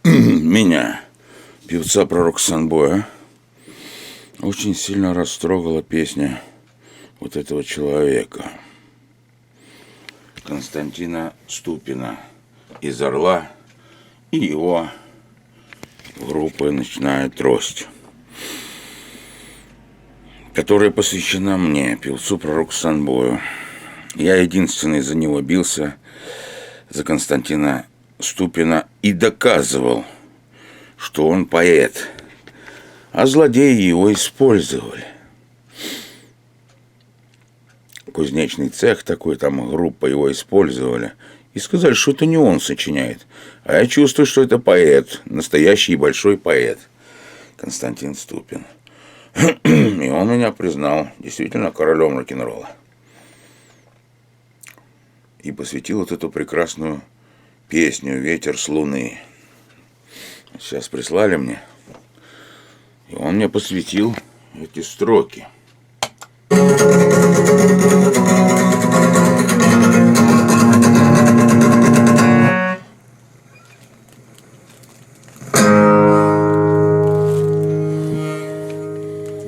Меня, певца Пророк Санбоя, очень сильно растрогала песня вот этого человека, Константина Ступина из «Орла» и его группа «Ночная трость», которая посвящена мне, певцу Пророку Санбою. Я единственный за него бился, за Константина Ступина, и доказывал, что он поэт, а злодеи его использовали. Кузнечный цех такой, там группа его использовали, и сказали, что это не он сочиняет, а я чувствую, что это поэт, настоящий большой поэт, Константин Ступин. И он меня признал действительно королем рок-н-ролла. И посвятил вот эту прекрасную песню «Ветер с луны». Сейчас прислали мне, и он мне посвятил эти строки.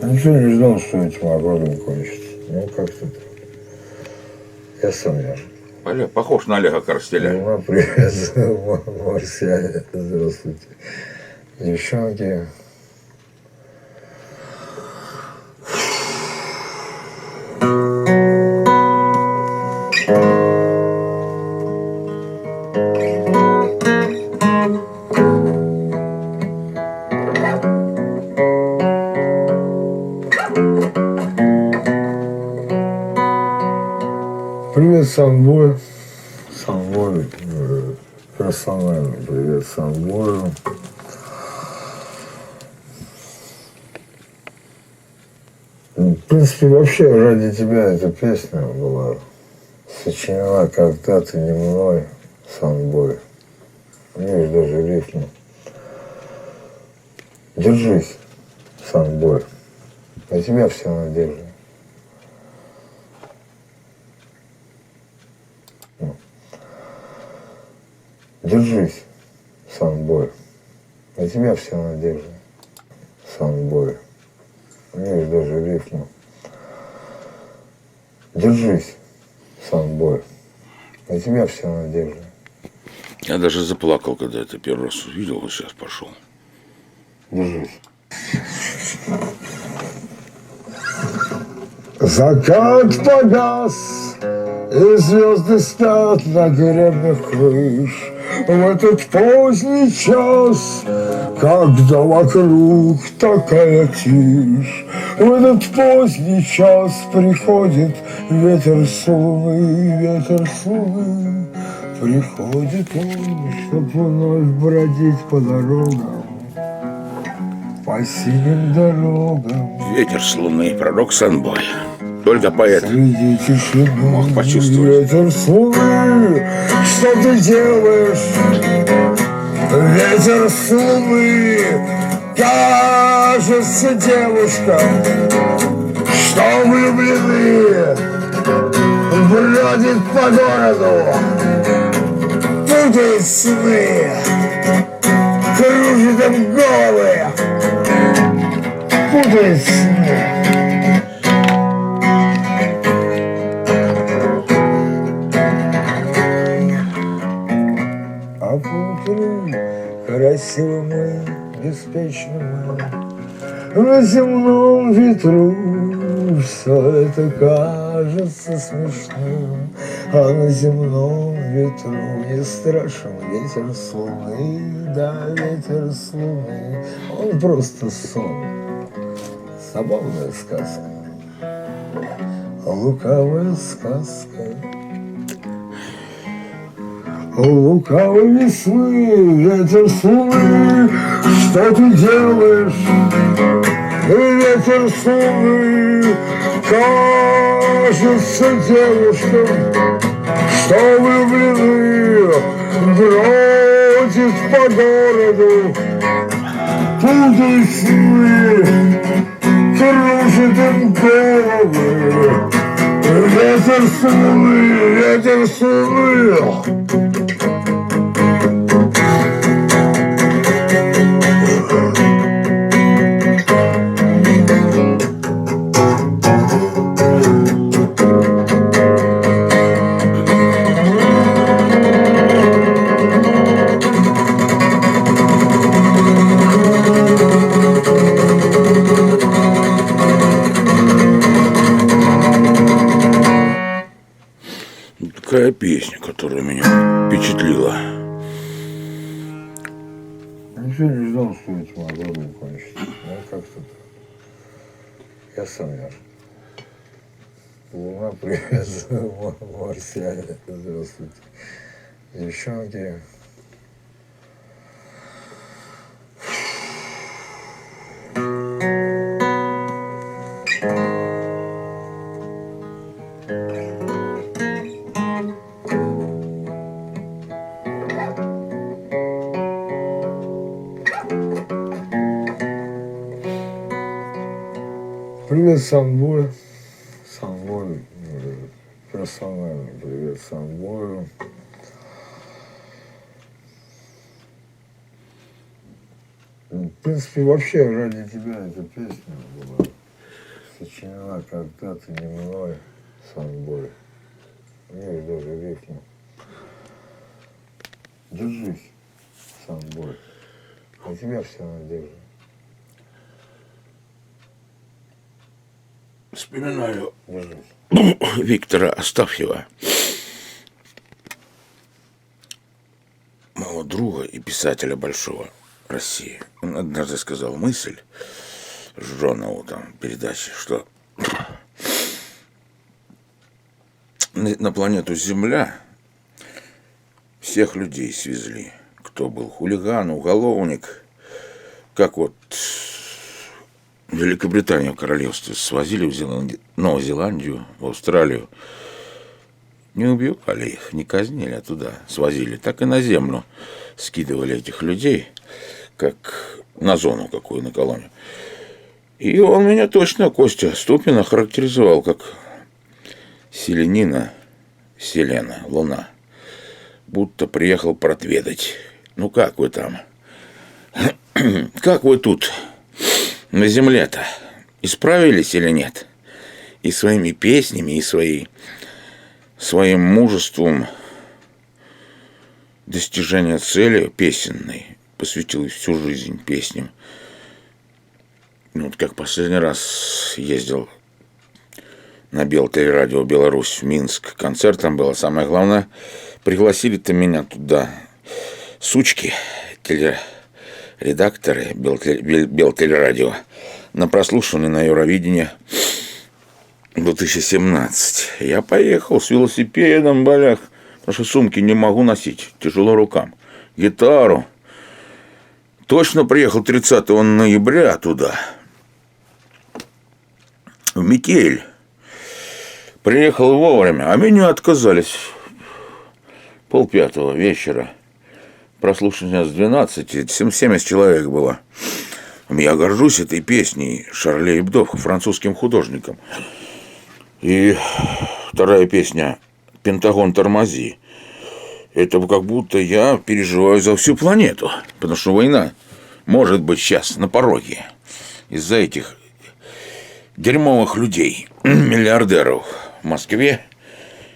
Ничего не ждал, что этим аккордом кончится. Ну, как-то так. Я сам не ожидал. Похож на Олега Корстеля. Ну, привет, марсиане, здравствуйте. Девчонки. Привет, Санбой. Санбой. Персонально привет, Санбою. В принципе, вообще ради тебя эта песня была сочинена когда-то не мной, Санбой. У нее даже рифма. Держись, Санбой. На тебя вся надежда. Держись, Санбой. На тебя вся надежда, Санбой. У нее даже рифма. Держись, Санбой. На тебя вся надежда. Я даже заплакал, когда это первый раз увидел, вот сейчас пошел. Держись. Закат погас, и звезды спят на гребнях крыш. В этот поздний час, когда вокруг такая тишь, в этот поздний час приходит ветер с луны, приходит он, чтоб вновь бродить по дорогам, по синим дорогам. Ветер с луны, Пророк Санбой. Только поэт Среди тишины мог почувствовать. ветер с луны, что ты делаешь? Ветер с луны, кажется, девушка, что влюблены, бродит по городу, путает сны, кружит им головы, путает сны. А поутру красивым и беспечным на земном ветру все это кажется смешным, а на земном ветру не страшен ветер с луны, да, ветер с луны, он просто сон, забавная сказка, лукавая сказка. Лукавой весны, ветер с луны, что ты делаешь? Ветер с луны, кажется, девушкам, что влюблены, бродит по городу, путает сны, кружит им головы. Ветер с луны, ветер с луны. вообще не знал, что этим огородом кончится. Ну, как-то так. Я сам я. Луна, привет, марсиане, здравствуйте. Девчонки. Привет, Самбой. Самбой. Персональный привет Самбою. В принципе, вообще ради тебя эта песня была сочинена когда-то не мной, Самбой. Мне даже рифма. Держись, Самбой. На тебя все надежда. Вспоминаю Держись. Виктора Астафьева, моего друга и писателя большого России. Он однажды сказал мысль Жжонову там передаче, что на планету Земля всех людей свезли, кто был хулиган, уголовник, как вот в Великобританию, в королевстве, свозили в Новую Зеландию, в Австралию. Не убивали их, не казнили, а туда свозили. Так и на землю скидывали этих людей, как на зону какую, на колонию. И он меня точно, Костя Ступин, охарактеризовал как селянина, Селена, Луна. Будто приехал протведать. Ну как вы там? Как вы тут на земле-то? Исправились или нет? И своими песнями, и своим мужеством достижения цели песенной посвятил всю жизнь песням. Ну, вот как последний раз ездил на Белтелерадио Беларусь в Минск. Концерт там было. Самое главное, пригласили-то меня туда сучки, редакторы Белтелерадио, на прослушивание на Евровидение 2017. Я поехал с велосипедом, балях, потому что сумки не могу носить, тяжело рукам. Гитару. Точно приехал 30 ноября туда, в метель. Приехал вовремя, а меня отказались. 4:30 вечера. Прослушивание с 12, 70 человек было. Я горжусь этой песней Шарли Эбдо, французским художником. И вторая песня «Пентагон, тормози». Это как будто я переживаю за всю планету. Потому что война может быть сейчас на пороге. Из-за этих дерьмовых людей, миллиардеров в Москве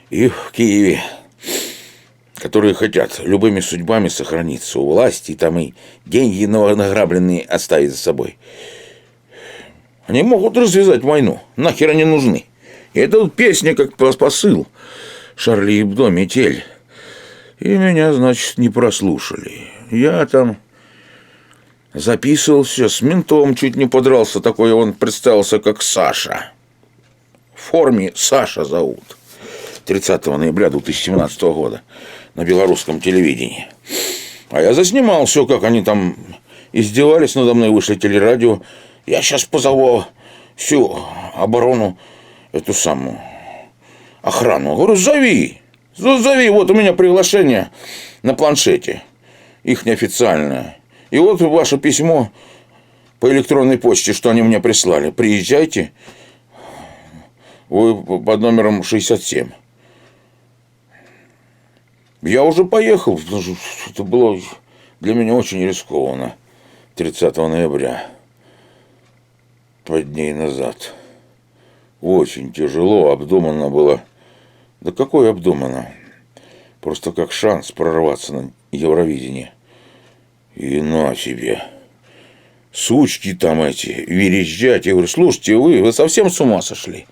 и в Киеве, которые хотят любыми судьбами сохраниться у власти, там и деньги награбленные оставить за собой. Они могут развязать войну. Нахер они нужны? И это вот песня как посыл. Шарли Эбдо, метель. И меня, значит, не прослушали. Я там записывался, с ментом чуть не подрался. Такой он представился как Саша. В форме Саша зовут. 30 ноября 2017 года на белорусском телевидении. А я заснимал все, как они там издевались надо мной, вышли телерадио. Я сейчас позову всю оборону, эту самую охрану. Говорю, зови, вот у меня приглашение на планшете, их неофициальное. И вот ваше письмо по электронной почте, что они мне прислали. Приезжайте, вы под номером 67. Я уже поехал, потому что это было для меня очень рискованно. 30 ноября, 5 дней назад. Очень тяжело, обдуманно было. Да какое обдуманно? Просто как шанс прорваться на Евровидение. И на тебе. Сучки там эти, верещать. Я говорю, слушайте, вы совсем с ума сошли?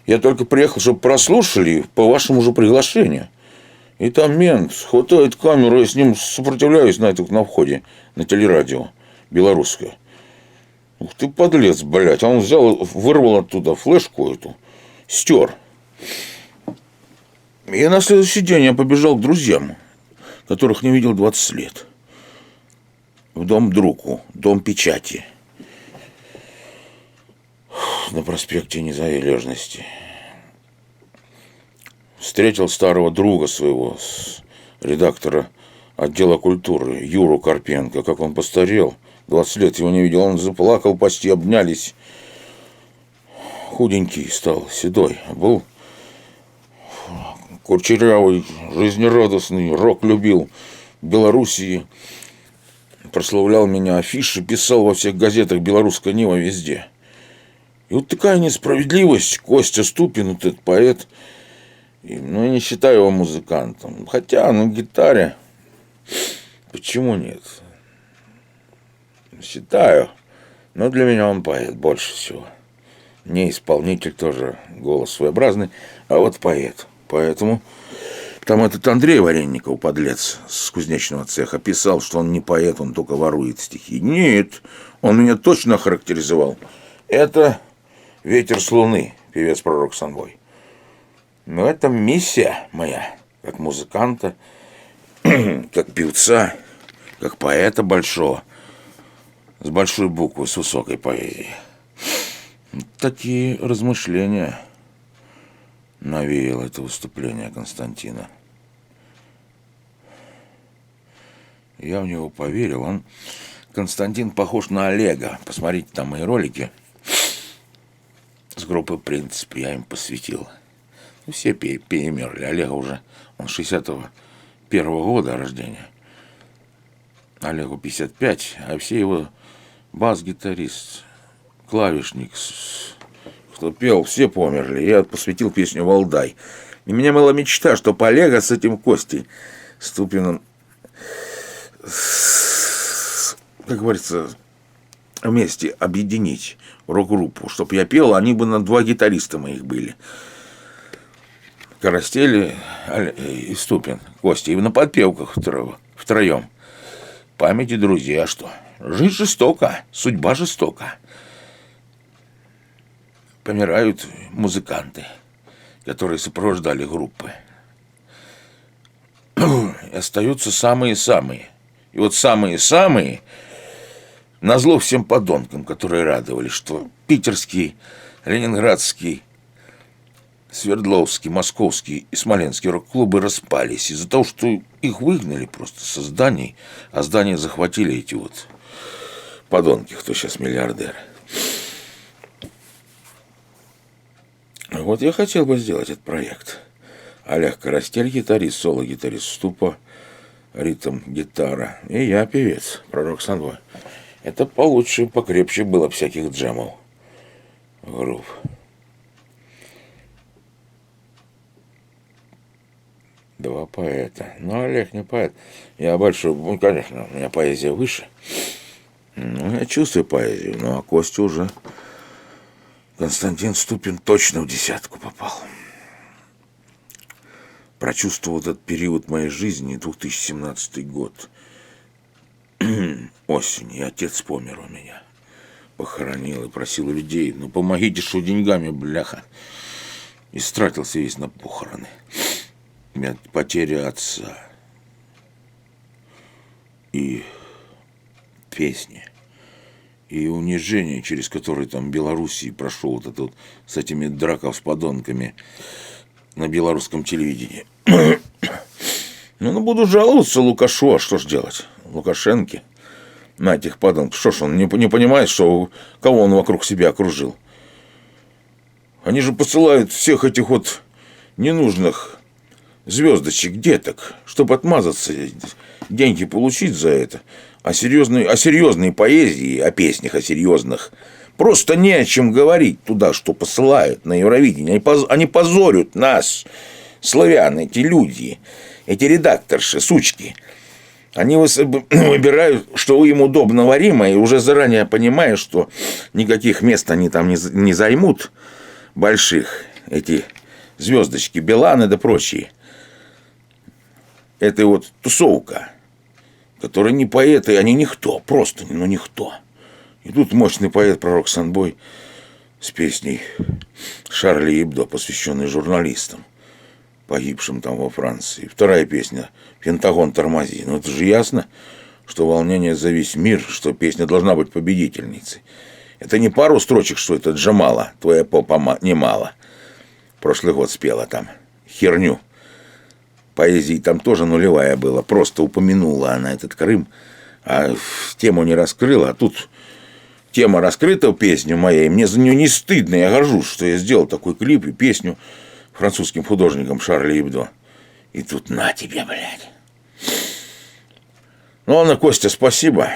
Я только приехал, чтобы прослушали по вашему же приглашению. И там мент хватает камеру, я с ним сопротивляюсь на входе, на телерадио белорусское. Ух ты, подлец, блядь. А он взял, вырвал оттуда флешку эту, стер. И на следующий день я побежал к друзьям, которых не видел 20 лет. В дом Друку, дом печати. На проспекте Незалежности. Встретил старого друга своего, редактора отдела культуры, Юру Карпенко, как он постарел. 20 лет его не видел, он заплакал, почти обнялись. Худенький стал, седой. Был курчерявый, жизнерадостный, рок любил. В Белоруссии прославлял меня, афиши писал во всех газетах, «Белорусская Нива» везде. И вот такая несправедливость. Костя Ступин, вот этот поэт, ну, я не считаю его музыкантом. Хотя на гитаре, почему нет? Считаю. Но для меня он поэт больше всего. Не исполнитель, тоже голос своеобразный, а вот поэт. Поэтому там этот Андрей Варенников, подлец с кузнечного цеха, писал, что он не поэт, он только ворует стихи. Нет, он меня точно охарактеризовал. Это «Ветер с луны», певец-пророк Санбой. Но это миссия моя, как музыканта, как певца, как поэта большого, с большой буквы, с высокой поэзией. Такие размышления навеяло это выступление Константина. Я в него поверил. Константин похож на Олега. Посмотрите там мои ролики с группы «Принцип», я им посвятил. Все перемерли. Олега уже, он 61-го года рождения. Олегу 55, а все его бас-гитарист, клавишник, кто пел, все померли. Я посвятил песню «Валдай». И у меня была мечта, что Олега с этим Костей Ступиным, как говорится, вместе объединить рок-группу, чтобы я пел, они бы на 2 гитариста моих были. Коростель и Ступин, Костя, и на подпевках втроем. Память и друзья, что жизнь жестока, судьба жестока. Помирают музыканты, которые сопровождали группы. И остаются самые-самые. И вот самые-самые, назло всем подонкам, которые радовались, что питерский, ленинградский, Свердловский, Московский и Смоленский рок-клубы распались из-за того, что их выгнали просто со зданий, а здания захватили эти вот подонки, кто сейчас миллиардеры. Вот я хотел бы сделать этот проект. Олег Коростель, гитарист, соло-гитарист Ступа, ритм, гитара. И я певец, пророк Санбой. Это получше, покрепче было всяких джемов, групп. Два поэта. Но Олег не поэт. Я большой, ну, конечно, у меня поэзия выше. Ну, я чувствую поэзию. Ну, а Костя уже... Константин Ступин точно в 10 попал. Прочувствовал этот период моей жизни, 2017 год. Осень, и отец помер у меня. Похоронил и просил у людей, ну, помогите, что деньгами, бляха. И стратился весь на похороны. Потеря отца и песни, и унижение, через которое там в Белоруссии прошел вот это вот с этими драками с подонками на белорусском телевидении. Ну, буду жаловаться Лукашу, а что ж делать? Лукашенко на этих подонков. Что ж он не понимает, что кого он вокруг себя окружил? Они же посылают всех этих вот ненужных звездочек, деток, чтобы отмазаться, деньги получить за это. О серьезной поэзии, о песнях, о серьезных, просто не о чем говорить туда, что посылают на Евровидение. Они позорят нас, славян, эти люди, эти редакторши, сучки. Они выбирают, что им удобного Рима, и уже заранее понимая, что никаких мест они там не займут, больших, эти звездочки, Биланы да прочие. это вот тусовка, которые не поэты, они никто, просто ну никто. И тут мощный поэт, пророк Санбой, с песней Шарли Эбдо, посвященной журналистам, погибшим там во Франции. Вторая песня «Пентагон, тормози». Ну это же ясно, что волнение за весь мир, что песня должна быть победительницей. Это не пару строчек, что это Джамала, твоя попа немало. Прошлый год спела там херню. Поэзии там тоже нулевая была. Просто упомянула она этот Крым, а тему не раскрыла. А тут тема раскрыта в песню моей. Мне за нее не стыдно. Я горжусь, что я сделал такой клип и песню французским художником Шарли Эбдо. И тут на тебе, блядь. Ну ладно, Костя, спасибо.